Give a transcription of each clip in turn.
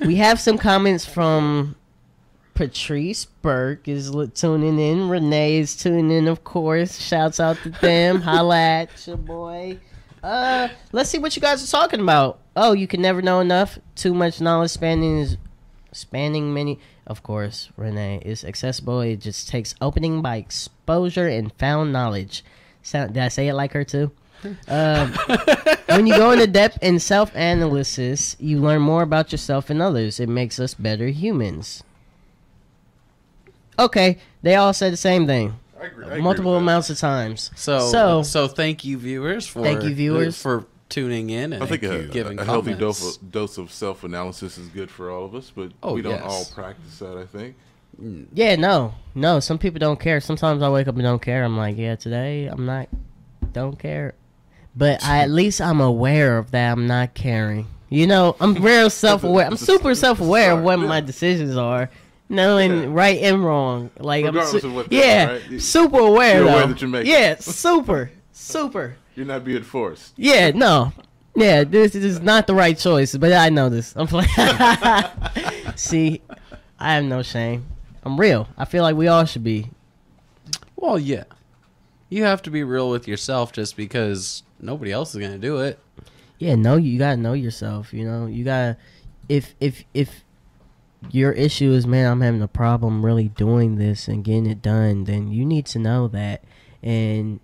We have some comments from Patrice Burke is tuning in. Renee is tuning in, of course. Shouts out to them. Holla at your boy. Let's see what you guys are talking about. Oh, you can never know enough. Too much knowledge spanning many. Of course, Renee is accessible. It just takes opening by exposure and found knowledge. Did I say it like her too? When you go into depth in self-analysis, you learn more about yourself and others. It makes us better humans. Okay, they all said the same thing. I agree Multiple with that. amounts of times. So thank you, viewers, for tuning in and I think giving a healthy comments. dose of self-analysis is good for all of us, but we don't all practice that, I think. Yeah, no. Some people don't care. Sometimes I wake up and don't care. I'm like, yeah, today don't care. But at least I'm aware of that. I'm not caring. You know, I'm real self-aware. I'm super self-aware of what my decisions are. Knowing right and wrong. Like regardless of what they are, right? Super aware You're though. aware that you're making. Yeah, super. You're not being forced. Yeah, no. Yeah, this is not the right choice, but I know this. I'm playing. See, I have no shame. I'm real. I feel like we all should be. Well, yeah. You have to be real with yourself just because nobody else is going to do it. Yeah, no, you got to know yourself, you know. You got to if your issue is, man, I'm having a problem really doing this and getting it done, then you need to know that. And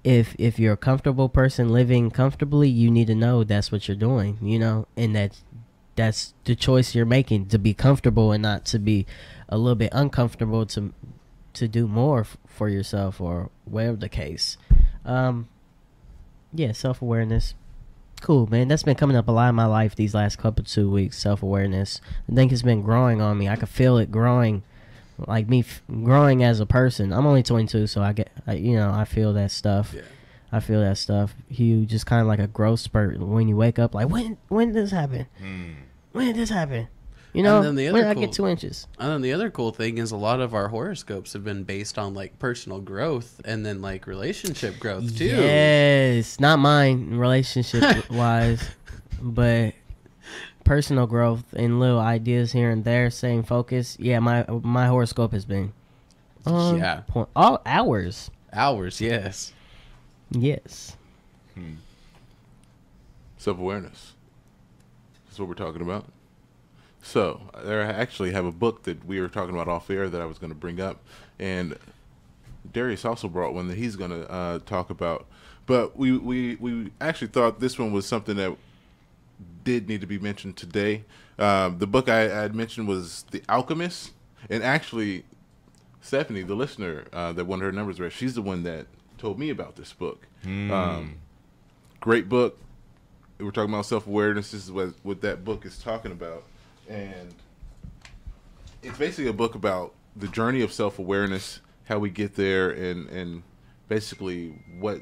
if you're a comfortable person living comfortably, you need to know that's what you're doing, you know, and that's the choice you're making, to be comfortable and not to be a little bit uncomfortable to do more for yourself or whatever the case. Yeah, self-awareness. Cool, man. That's been coming up a lot in my life these last 2 weeks, self-awareness. I think it's been growing on me. I can feel it growing, like me growing as a person. I'm only 22, so I feel that stuff. Yeah. I feel that stuff. You just kind of like a growth spurt when you wake up, like, when did this happen? When did this happen? You know, when did I get 2 inches? And then the other cool thing is a lot of our horoscopes have been based on like personal growth and then like relationship growth too. Yes, not mine relationship wise, but personal growth and little ideas here and there, same focus. Yeah, my horoscope has been all hours. Yes. Yes. Self-awareness. That's what we're talking about. So, I actually have a book that we were talking about off air that I was going to bring up, and Darius also brought one that he's going to talk about. But we actually thought this one was something that did need to be mentioned today. The book I had mentioned was The Alchemist, and actually, Stephanie, the listener that won her numbers read, she's the one that told me about this book. Great book. We're talking about self-awareness. This is what that book is talking about. And it's basically a book about the journey of self-awareness, how we get there, and basically what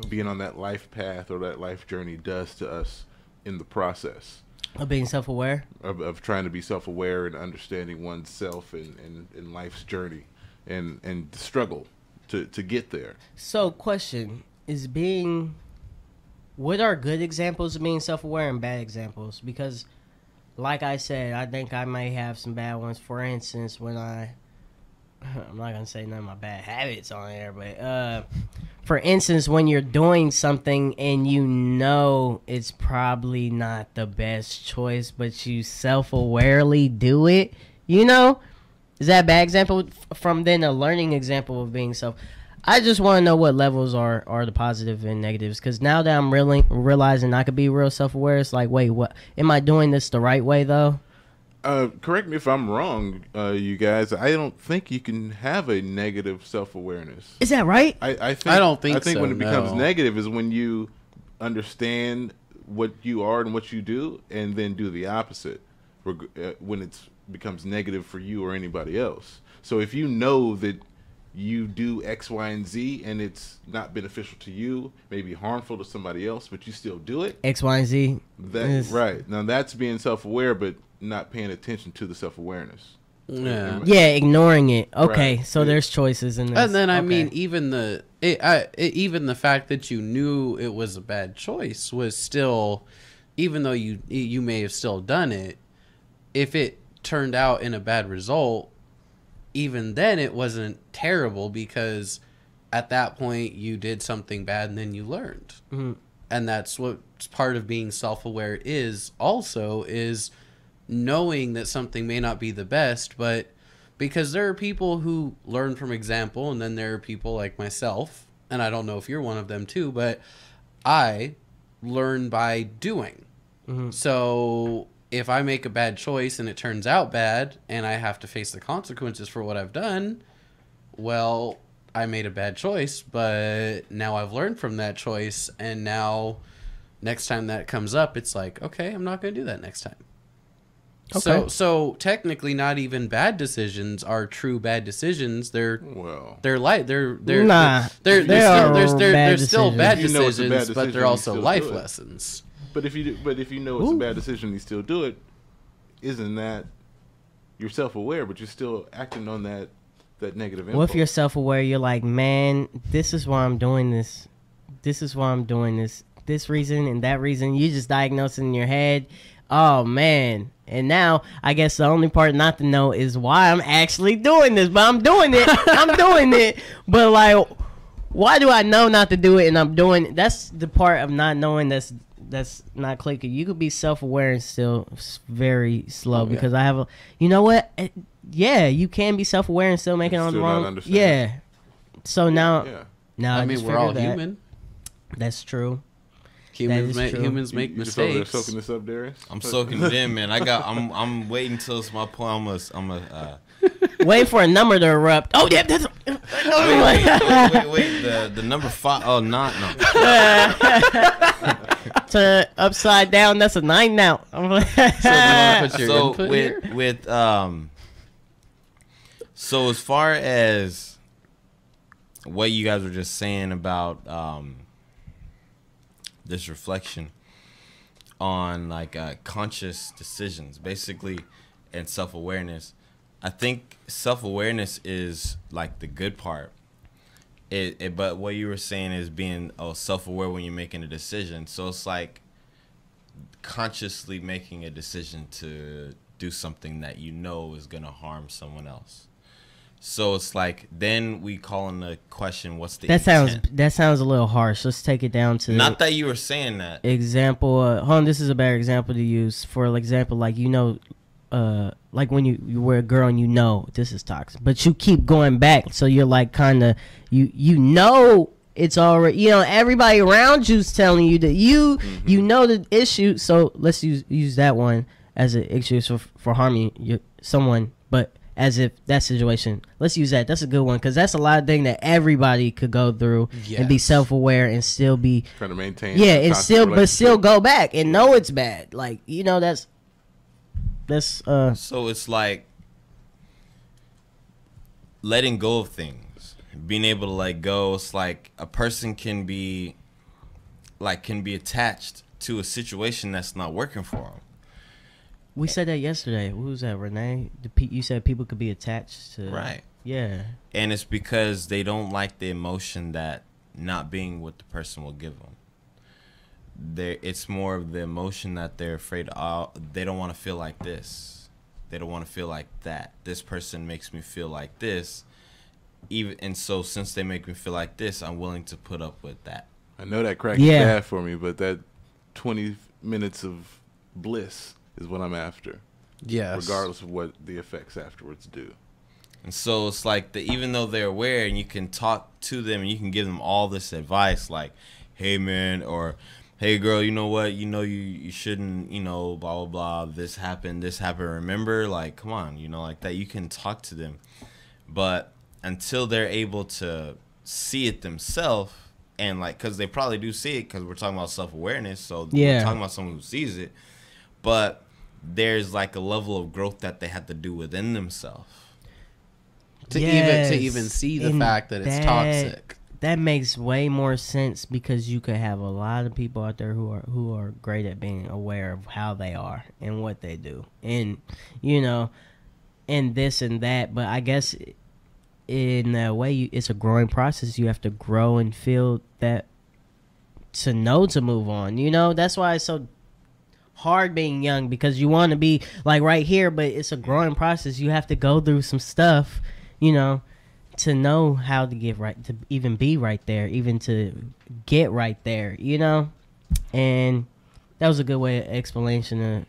being on that life path or that life journey does to us in the process. Of being self-aware? Of trying to be self-aware and understanding oneself and life's journey and the struggle to get there. So, question, what are good examples of being self-aware and bad examples? Because, like I said, I think I may have some bad ones. For instance, I'm not going to say none of my bad habits on there, but for instance, when you're doing something and you know it's probably not the best choice, but you self-awarely do it, you know? Is that a bad example? From then a learning example of being I just want to know what levels are the positive and negatives, because now that I'm really realizing I could be real self-aware, it's like, wait, what? Am I doing this the right way, though? Correct me if I'm wrong, you guys. I don't think you can have a negative self-awareness. Is that right? I don't think so. I think when it becomes no. negative is when you understand what you are and what you do, and then do the opposite when it becomes negative for you or anybody else. So if you know that you do X, Y, and Z, and it's not beneficial to you, maybe harmful to somebody else, but you still do it. X, Y, and Z. Right. Now, that's being self-aware, but not paying attention to the self-awareness. Yeah. Yeah, ignoring it. Okay, Right. so there's choices in this. And then, I Okay. mean, even the fact that you knew it was a bad choice was still, even though you may have still done it, if it turned out in a bad result, even then it wasn't terrible because at that point you did something bad and then you learned. Mm-hmm. And that's what part of being self-aware is knowing that something may not be the best, but because there are people who learn from example, and then there are people like myself, and I don't know if you're one of them too, but I learn by doing. Mm-hmm. So if I make a bad choice and it turns out bad and I have to face the consequences for what I've done, well, I made a bad choice, but now I've learned from that choice, and now next time that comes up, it's like, okay, I'm not going to do that next time. Okay. So technically, not even bad decisions are true bad decisions. They're Well, they're still bad If you know it's a bad decisions, but decision, they're you also still life do it. lessons. but if you know it's a bad decision, you still do it. Isn't that you're self-aware, but you're still acting on that negative impulse? What if you're self-aware? You're like, man, this is why I'm doing this. This is why I'm doing this. This reason and that reason. You just diagnose it in your head. Oh, man. And now, I guess the only part not to know is why I'm actually doing this. But I'm doing it. I'm doing it. But, like, why do I know not to do it and I'm doing it? That's the part of not knowing that's not clicking. You could be self-aware and still very slow because I have a... You know what? Yeah, you can be self-aware and still make it on the still not wrong... understand. Yeah. So now... Yeah. Now I mean, we're all human. That's true. Humans true. make You just over there mistakes. soaking this up, Darius? I'm soaking it in, man. I'm waiting till it's my point. Wait for a number to erupt. Oh, yeah. That's... Wait. The number 5. Oh, no. Turn upside down. That's a 9 now. So do you want to put your So input here? So as far as what you guys were just saying about this reflection on like conscious decisions, basically, and self-awareness, I think self-awareness is like the good part. But what you were saying is being self-aware when you're making a decision. So it's like consciously making a decision to do something that you know is going to harm someone else. So it's like, then we call in the question, what's the intent? That sounds a little harsh. Let's take it down to... Not that you were saying that. Example. Hold on, this is a better example to use. For example, like, you know, like when you were a girl and you know this is toxic, but you keep going back. So you're like kind of, you know it's already, you know, everybody around you's telling you that you know the issue. So let's use that one as an excuse for harming someone. But as if that situation, let's use that. That's a good one because that's a lot of things that everybody could go through and be self-aware and still be trying to maintain. Yeah, and still go back and know it's bad. Like, you know, that's so it's like letting go of things, being able to let go. It's like a person can be attached to a situation that's not working for them. We said that yesterday. Who was that, Renee? You said people could be attached to... Right. Yeah. And it's because they don't like the emotion that not being with the person will give them. It's more of the emotion that they're afraid of. They don't want to feel like this. They don't want to feel like that. This person makes me feel like this. And so since they make me feel like this, I'm willing to put up with that. I know that crack is bad for me, but that 20 minutes of bliss is what I'm after. Yes. Regardless of what the effects afterwards do. And so it's like even though they're aware and you can talk to them and you can give them all this advice like, hey man, or hey girl, you know what, you shouldn't, blah blah blah, this happened, remember, like, come on, like that. You can talk to them, but until they're able to see it themselves, and like, because they probably do see it, because we're talking about self-awareness, so we're talking about someone who sees it, but there's like a level of growth that they have to do within themselves to even see the fact that it's toxic. That makes way more sense because you could have a lot of people out there who are great at being aware of how they are and what they do, and and this and that. But I guess in a way, it's a growing process. You have to grow and feel that to know to move on. That's why it's so hard being young because you want to be like right here, but it's a growing process. You have to go through some stuff, to know how to get right, to even be right there, even to get right there, And that was a good way of explanation to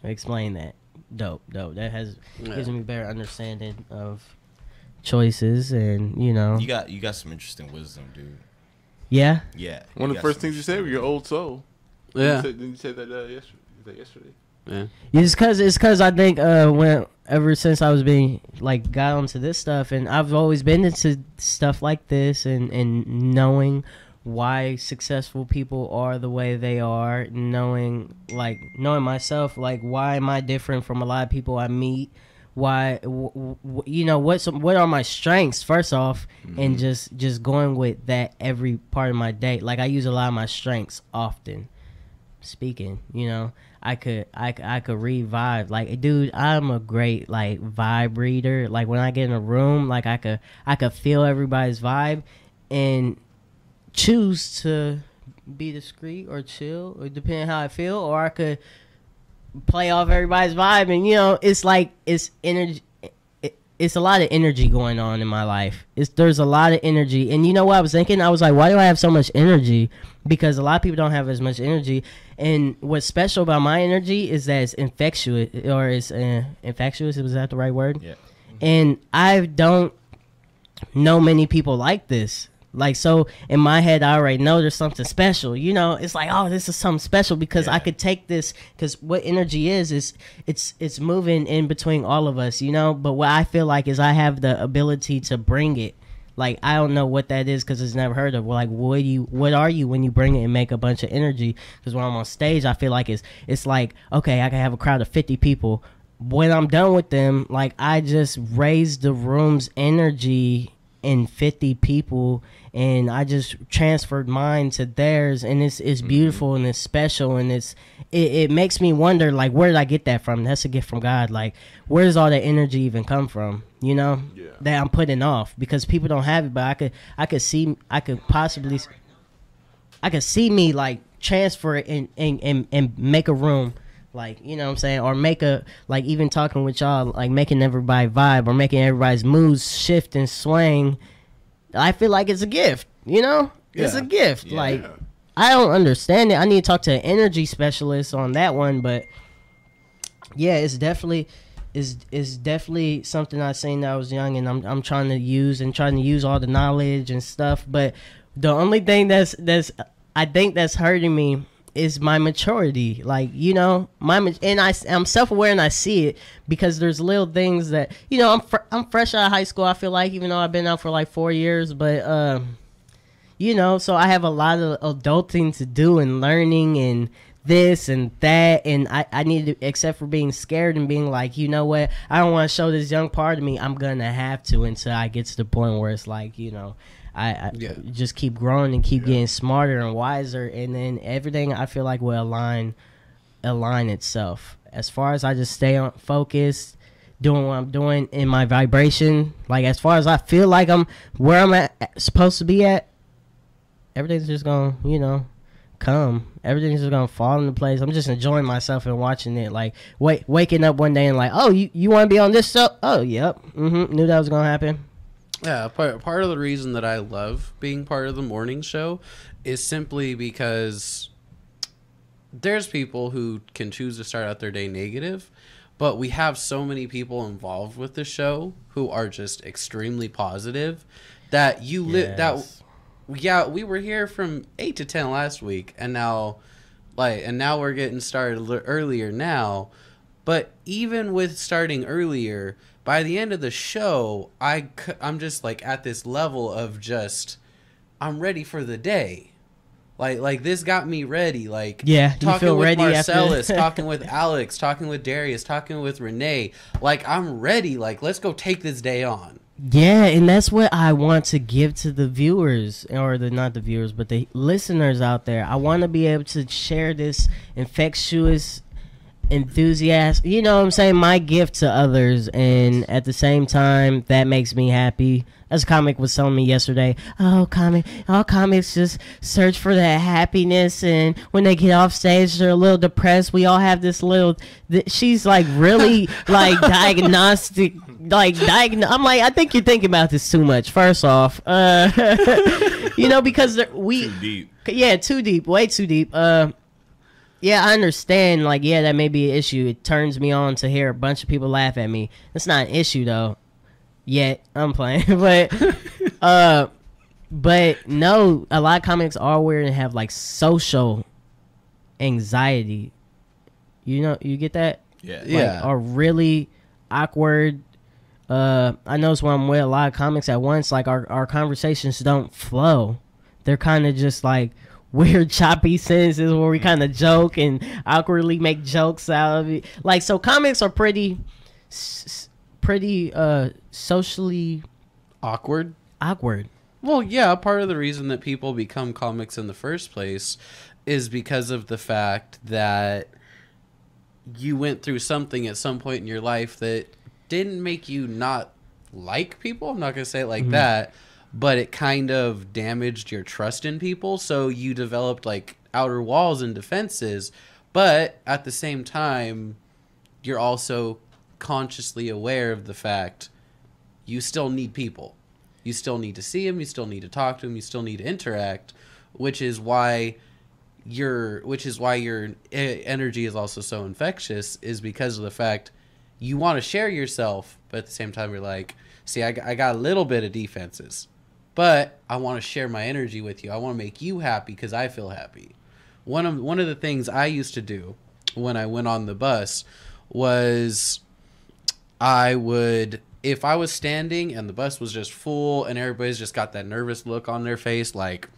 explain that. Dope. That gives me a better understanding of choices, and You got some interesting wisdom, dude. Yeah. Yeah. One of the first things you said was your old soul. Yeah. Didn't you say that yesterday? Yeah. It's cause I think ever since I was being like got onto this stuff, and I've always been into stuff like this, and knowing why successful people are the way they are, knowing myself, like why am I different from a lot of people I meet, why what are my strengths first off, and just going with that every part of my day. Like I use a lot of my strengths often speaking, I could read vibe. Like, dude, I'm a great like vibe reader. Like when I get in a room, like I could feel everybody's vibe and choose to be discreet or chill, or depending on how I feel, or I could play off everybody's vibe. And it's like it's energy. It's a lot of energy going on in my life. There's a lot of energy, and you know what I was thinking? I was like, why do I have so much energy? Because a lot of people don't have as much energy. And what's special about my energy is that it's infectious, or it's infectious. Was that the right word? Yeah. And I don't know many people like this. Like, so in my head, I already know there's something special. It's like, oh, this is something special because I could take this, because what energy is it's moving in between all of us, But what I feel like is I have the ability to bring it. Like, I don't know what that is because it's never heard of. Like, what are you when you bring it and make a bunch of energy? Because when I'm on stage, I feel like it's like, okay, I can have a crowd of 50 people. When I'm done with them, like, I just raise the room's energy in 50 people, and I just transferred mine to theirs, and it's beautiful and it's special, and it makes me wonder, like, where did I get that from? That's a gift from God. Like, where does all that energy even come from? That I'm putting off because people don't have it, but I could see me like transfer it and make a room. Like, what I'm saying? Or make like, even talking with y'all, like making everybody vibe or making everybody's moods shift and swing. I feel like it's a gift, It's a gift. Yeah. Like, I don't understand it. I need to talk to an energy specialist on that one. But yeah, it's definitely something I seen that I was young, and I'm trying to use all the knowledge and stuff. But the only thing that's I think that's hurting me is my maturity. Like, and I'm self-aware, and I see it because there's little things that, I'm fresh out of high school, I feel like, even though I've been out for like 4 years, but so I have a lot of adulting to do and learning and this and that, and I need to, except for being scared and being like, you know what, I don't want to show this young part of me, I'm gonna have to until I get to the point where it's like, I just keep growing and keep getting smarter and wiser, and then everything I feel like will align itself. As far as I just stay on focused, doing what I'm doing in my vibration, like as far as I feel like I'm where I'm supposed to be at, everything's just gonna, come. Everything's just gonna fall into place. I'm just enjoying myself and watching it. Like waking up one day and like, oh, you want to be on this show? Oh, yep. Knew that was gonna happen. Yeah, part of the reason that I love being part of the morning show is simply because there's people who can choose to start out their day negative, but we have so many people involved with the show who are just extremely positive that we were here from 8 to 10 last week, and now we're getting started earlier now. But even with starting earlier, by the end of the show, I'm just like at this level of just, I'm ready for the day. Like this got me ready. Like, yeah, talking with ready Marcellus, talking with Alex, talking with Darius, talking with Renee. Like, I'm ready. Like, let's go take this day on. Yeah, and that's what I want to give to the viewers, or not the viewers, but the listeners out there. I want to be able to share this infectious enthusiastic. You know what I'm saying? My gift to others, and at the same time, that makes me happy. As a comic was telling me yesterday, all comics just search for that happiness, and when they get off stage, they're a little depressed. We all have this little. She's like really like diagnostic. I'm like, I think you're thinking about this too much. First off, you know, because we Too deep. Yeah, too deep, way too deep. Yeah, I understand. Like, yeah, that may be an issue. It turns me on to hear a bunch of people laugh at me. It's not an issue though. Yet I'm playing, but no, a lot of comics are weird and have like social anxiety. You know, you get that? Yeah. Like, are really awkward. I notice when I'm with a lot of comics at once, like our conversations don't flow. They're kind of just like weird choppy sentences where we kind of joke and awkwardly make jokes out of it. Like, so comics are pretty socially Awkward. awkward. Well, yeah, part of the reason that people become comics in the first place is because of the fact that you went through something at some point in your life that didn't make you not like people. I'm not going to say it like that, but it kind of damaged your trust in people. So you developed like outer walls and defenses, but at the same time, you're also consciously aware of the fact you still need people. You still need to see them. You still need to talk to them. You still need to interact, which is why your energy is also so infectious, is because of the fact you want to share yourself, but at the same time you're like, see, I got a little bit of defenses, but I want to share my energy with you. I want to make you happy because I feel happy. One of the things I used to do when I went on the bus was if I was standing and the bus was just full and everybody's just got that nervous look on their face, like,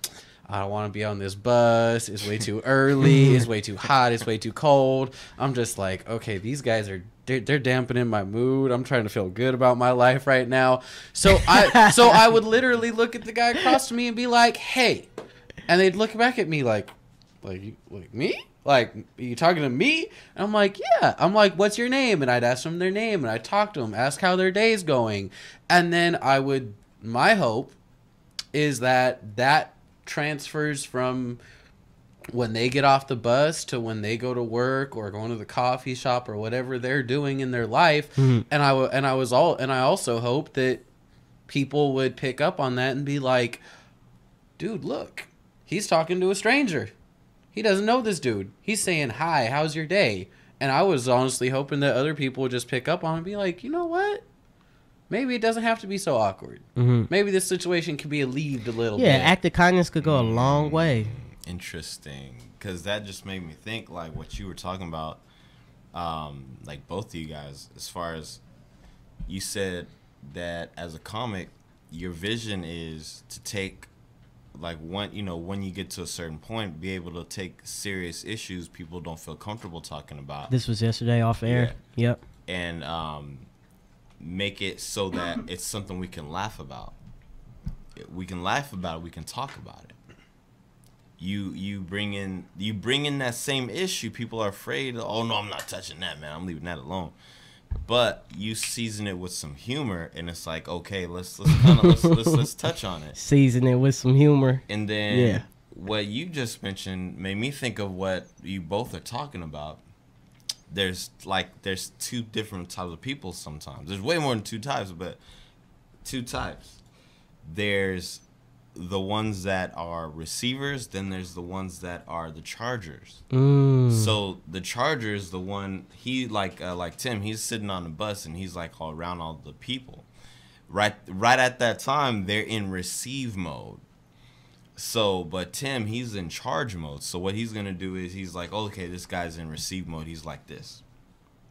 I don't want to be on this bus. It's way too early. It's way too hot. It's way too cold. I'm just like, okay, these guys they're dampening my mood. I'm trying to feel good about my life right now. So I would literally look at the guy across from me and be like, hey, and they'd look back at me like me? Like, are you talking to me? And I'm like, yeah. I'm like, what's your name? And I'd ask them their name, and I'd talk to them, ask how their day's going. And then my hope is that transfers from when they get off the bus to when they go to work or going to the coffee shop or whatever they're doing in their life. And I also hope that people would pick up on that and be like, dude, look, he's talking to a stranger. He doesn't know this dude. He's saying, hi, how's your day? And I was honestly hoping that other people would just pick up on it and be like, you know what? Maybe it doesn't have to be so awkward. Maybe this situation can be alleviated a little bit. Yeah, act of kindness could go a long way. Interesting. Because that just made me think, like, what you were talking about, like, both of you guys, as far as you said that as a comic, your vision is to take, like, when you get to a certain point, be able to take serious issues people don't feel comfortable talking about. This was yesterday off air. Yeah. Yep. And make it so that it's something we can laugh about. We can laugh about it. We can talk about it. You bring in that same issue. People are afraid. Oh no, I'm not touching that, man. I'm leaving that alone. But you season it with some humor, and it's like, okay, let's touch on it. Season it with some humor. And then what you just mentioned made me think of what you both are talking about. There's two different types of people sometimes. There's way more than two types, but two types. There's the ones that are receivers, then there's the ones that are the chargers. So the charger is the one, he like Tim, he's sitting on the bus and he's like all around all the people. Right at that time, they're in receive mode. So, but Tim, he's in charge mode. So what he's going to do is he's like, okay, this guy's in receive mode. He's like this.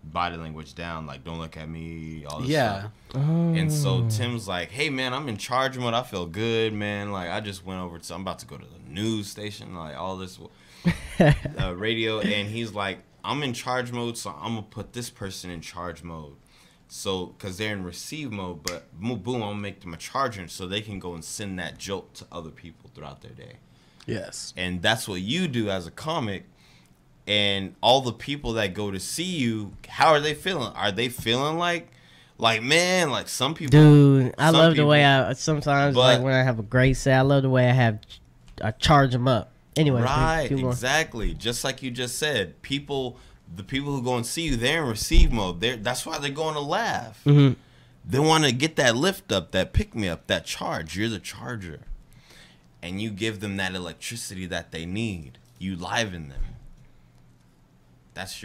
Body language down, like, don't look at me, all this stuff. And so Tim's like, hey, man, I'm in charge mode. I feel good, man. Like, I just went over I'm about to go to the news station, like, all this radio. And he's like, I'm in charge mode, so I'm going to put this person in charge mode. So, because they're in receive mode, but boom, I'm going to make them a charger so they can go and send that joke to other people throughout their day. Yes. And that's what you do as a comic. And all the people that go to see you, how are they feeling? Are they feeling like man, like some people? Dude, I some love the people- way I sometimes, but- like when I have a great set, I love the way I charge them up. Anyway, Right, keep going. exactly. Just like you just said, the people who go and see you, they're in receive mode. That's why they're going to laugh. Mm-hmm. They want to get that lift up, that pick me up, that charge. You're the charger, and you give them that electricity that they need. You liven them. That's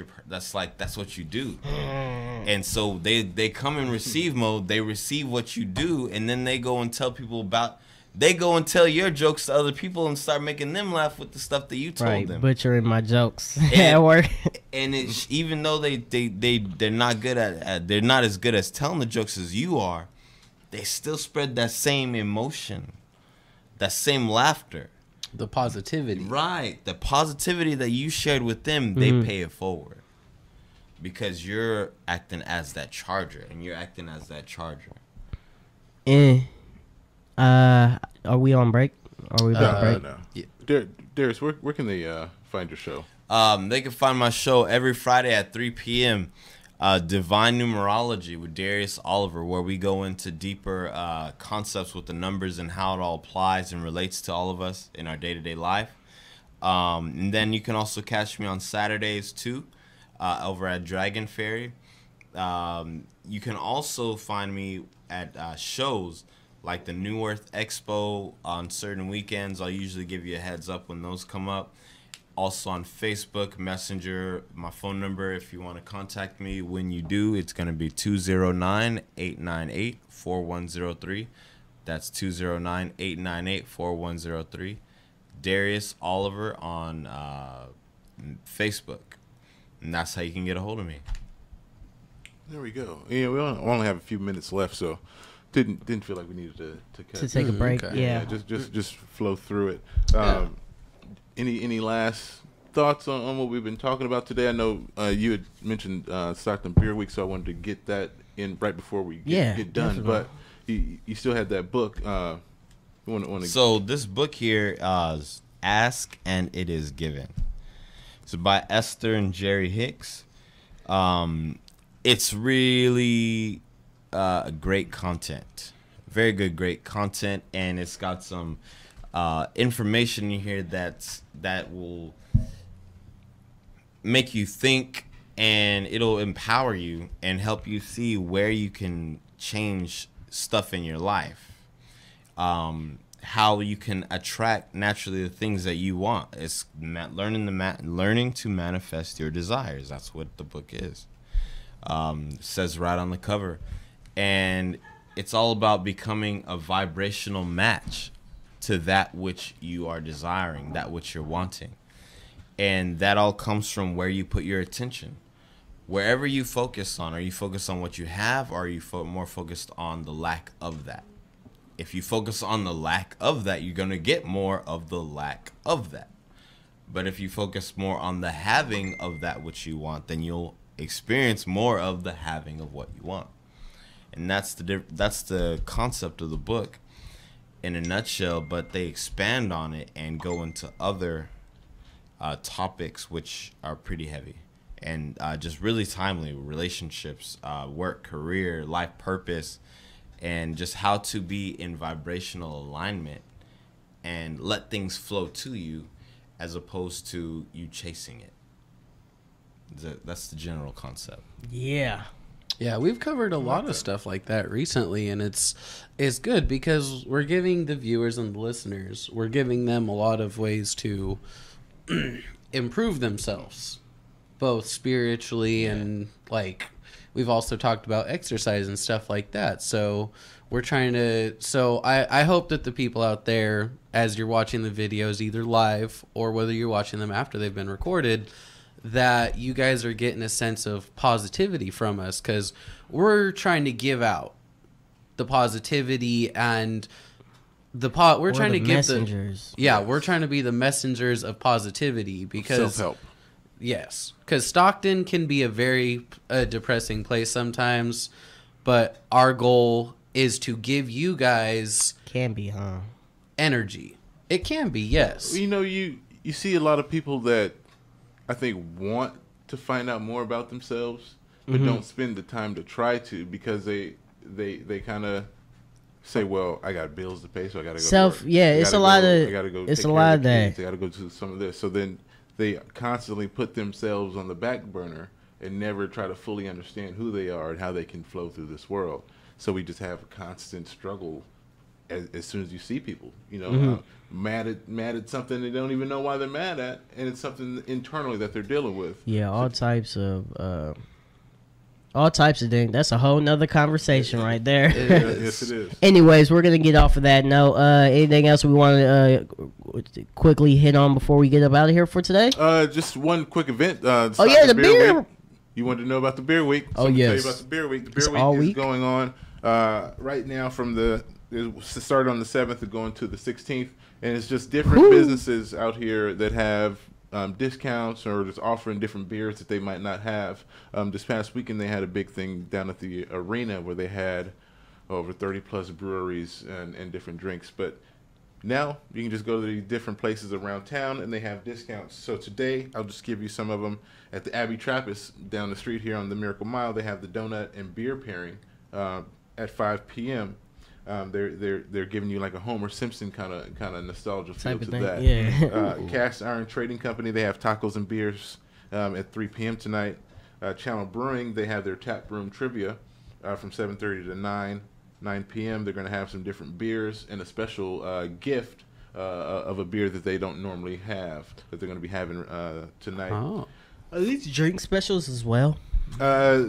what you do. And so they come in receive mode. They receive what you do, and then they go and tell people about. They go and tell your jokes to other people and start making them laugh with the stuff that you told Right, them. butchering my jokes at work. And it's, even though they're not good they're not as good as telling the jokes as you are, they still spread that same emotion, that same laughter. The positivity. Right. The positivity that you shared with them, they pay it forward. Because you're acting as that charger, and you're acting as that charger. Are we on break? Are we on break? No. Yeah. Darius, where can they find your show? They can find my show every Friday at 3 p.m. Divine Numerology with Darius Oliver, where we go into deeper concepts with the numbers and how it all applies and relates to all of us in our day-to-day life. And then you can also catch me on Saturdays too, over at Dragon Fairy. You can also find me at shows like the New Earth Expo on certain weekends. I'll usually give you a heads up when those come up. Also on Facebook, Messenger, my phone number if you want to contact me. When you do, it's going to be 209-898-4103. That's 209-898-4103. Darius Oliver on Facebook. And that's how you can get a hold of me. There we go. Yeah, we only have a few minutes left, so didn't feel like we needed to cut. To take a break, okay. yeah. Just flow through it. Yeah. Any last thoughts on what we've been talking about today? I know you had mentioned Stockton Beer Week, so I wanted to get that in right before we get done. Definitely. But you still had that book. So this book here is Ask and It Is Given. It's by Esther and Jerry Hicks. It's really great content. Very good, great content. And it's got some information in here that will make you think, and it'll empower you and help you see where you can change stuff in your life. How you can attract naturally the things that you want. It's learning to manifest your desires. That's what the book is. It says right on the cover, and it's all about becoming a vibrational match to that which you are desiring, that which you're wanting. And that all comes from where you put your attention. Wherever you focus on, are you focused on what you have, or are you more focused on the lack of that? If you focus on the lack of that, you're going to get more of the lack of that. But if you focus more on the having of that which you want, then you'll experience more of the having of what you want. And that's the concept of the book in a nutshell, but they expand on it and go into other topics which are pretty heavy and just really timely. Relationships, work, career, life purpose, and just how to be in vibrational alignment and let things flow to you as opposed to you chasing it. That's the general concept. Yeah. Yeah, we've covered a lot of stuff like that recently, and it's good because we're giving the viewers and the listeners, we're giving them a lot of ways to improve themselves, both spiritually and like we've also talked about exercise and stuff like that. So we're trying to, I hope that the people out there, as you're watching the videos either live or whether you're watching them after they've been recorded, that you guys are getting a sense of positivity from us, because we're trying to give out the positivity and we're trying to give messengers. we're trying to be the messengers of positivity, because Self-help. yes, because Stockton can be a very depressing place sometimes, but our goal is to give you guys Can be, huh? energy. It can be, yes. You know, you see a lot of people that I think, want to find out more about themselves, but don't spend the time to try to, because they kind of say, well, I got bills to pay, so I got to go to work. Yeah, it's a lot of, I got to go it's take a care lot of of the that. kids. I got to go do some of this. So then they constantly put themselves on the back burner and never try to fully understand who they are and how they can flow through this world. So we just have a constant struggle as soon as you see people, mad at something they don't even know why they're mad at, and it's something internally that they're dealing with. Yeah, all types of things. That's a whole nother conversation right there. Yes, it is. Anyways, we're gonna get off of that note. Anything else we want to quickly hit on before we get up out of here for today? Just one quick event. The beer. Week. You wanted to know about the beer week? Oh, yes. yes. Tell you about the beer week. The It's beer all week is week? going on right now it started on the 7th and going to the 16th, and it's just different businesses out here that have discounts or just offering different beers that they might not have. This past weekend they had a big thing down at the arena where they had over 30 plus breweries and different drinks. But now you can just go to the different places around town and they have discounts. So today I'll just give you some of them. At the Abbey Trappist down the street here on the Miracle Mile, they have the donut and beer pairing at 5 p.m. They're giving you like a Homer Simpson kind of nostalgia feel Type of to thing, that. yeah. Cast Iron Trading Company, they have tacos and beers at 3 p.m. tonight. Channel Brewing, they have their tap room trivia from 7:30 to 9 p.m. They're going to have some different beers and a special gift of a beer that they don't normally have that they're going to be having tonight. Oh. Are these drink specials as well?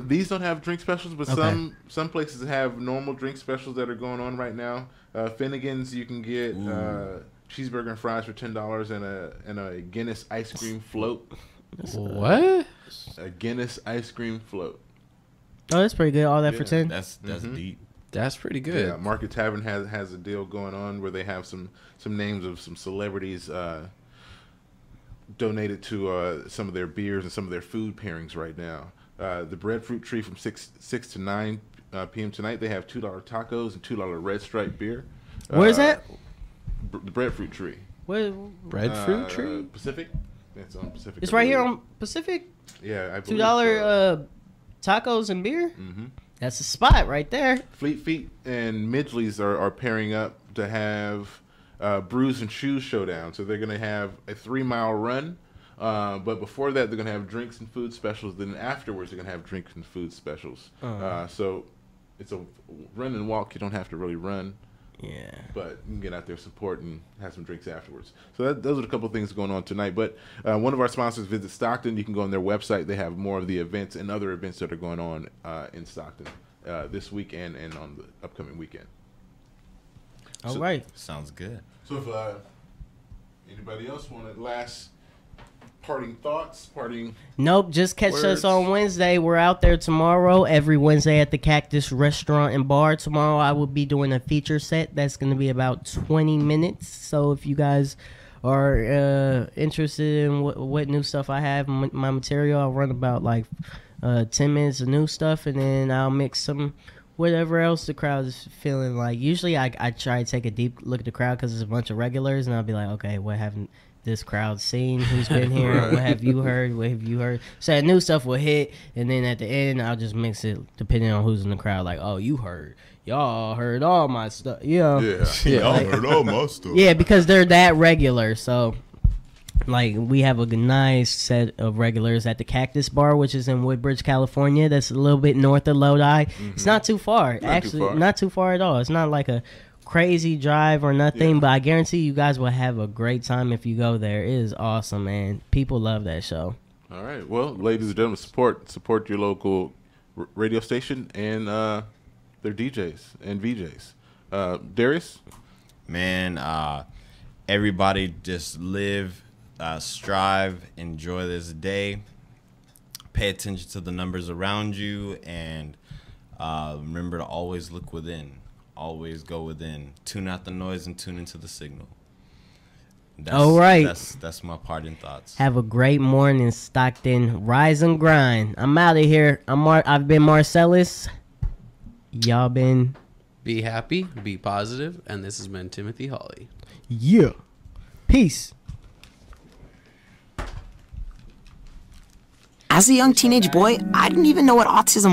These don't have drink specials, but Okay. some places have normal drink specials that are going on right now. Finnegan's, you can get cheeseburger and fries for $10 and a Guinness ice cream float. What? A Guinness ice cream float. Oh, that's pretty good. All that for 10. That's deep. That's pretty good. Yeah, Market Tavern has a deal going on where they have some names of some celebrities donated to some of their beers and some of their food pairings right now. The Breadfruit Tree from 6 to 9 p.m. tonight, they have $2 tacos and $2 Red Stripe beer. Where is that? The Breadfruit Tree. Where? Breadfruit tree? Pacific. It's on Pacific. It's I right here believe. on Pacific. Yeah, I $2 believe so. Tacos and beer. Mhm. That's a spot right there. Fleet Feet and Midgley's are pairing up to have Brews and Shoes Showdown. So they're going to have a 3-mile run. But before that, they're going to have drinks and food specials. Then afterwards, they're going to have drinks and food specials. So it's a run and walk. You don't have to really run. Yeah. But you can get out there, support, and have some drinks afterwards. So those are a couple of things going on tonight. But one of our sponsors, Visit Stockton. You can go on their website. They have more of the events and other events that are going on in Stockton this weekend and on the upcoming weekend. All right. Sounds good. So if anybody else wanted last parting thoughts, Nope, just catch words. us on Wednesday. We're out there tomorrow, every Wednesday at the Cactus Restaurant and Bar. Tomorrow I will be doing a feature set that's going to be about 20 minutes. So if you guys are interested in what new stuff I have, my material, I'll run about like 10 minutes of new stuff, and then I'll mix some whatever else the crowd is feeling like. Usually I try to take a deep look at the crowd because it's a bunch of regulars, and I'll be like, okay, what haven't this crowd seen? Who's been here? Right. What have you heard? What have you heard? So that new stuff will hit, and then at the end I'll just mix it depending on who's in the crowd. Like, oh, you heard, y'all heard all my stuff. Yeah. Y'all heard all my stuff. Yeah, because they're that regular. So like we have a nice set of regulars at the Cactus Bar, which is in Woodbridge, California. That's a little bit north of Lodi. It's not too far. Not too far at all. It's not like a crazy drive or nothing, but I guarantee you guys will have a great time if you go there. It is awesome, man. People love that show. All right. Well, ladies and gentlemen, support your local radio station and their DJs and VJs. Darius? Man, everybody just live, strive, enjoy this day. Pay attention to the numbers around you, and remember to always look within. Always go within. Tune out the noise and tune into the signal. All right. That's my parting thoughts. Have a great morning, Stockton. Rise and grind. I'm out of here. I've been Marcellus. Y'all been... Be happy, be positive, and this has been Timothy Hawley. Yeah. Peace. As a young teenage boy, I didn't even know what autism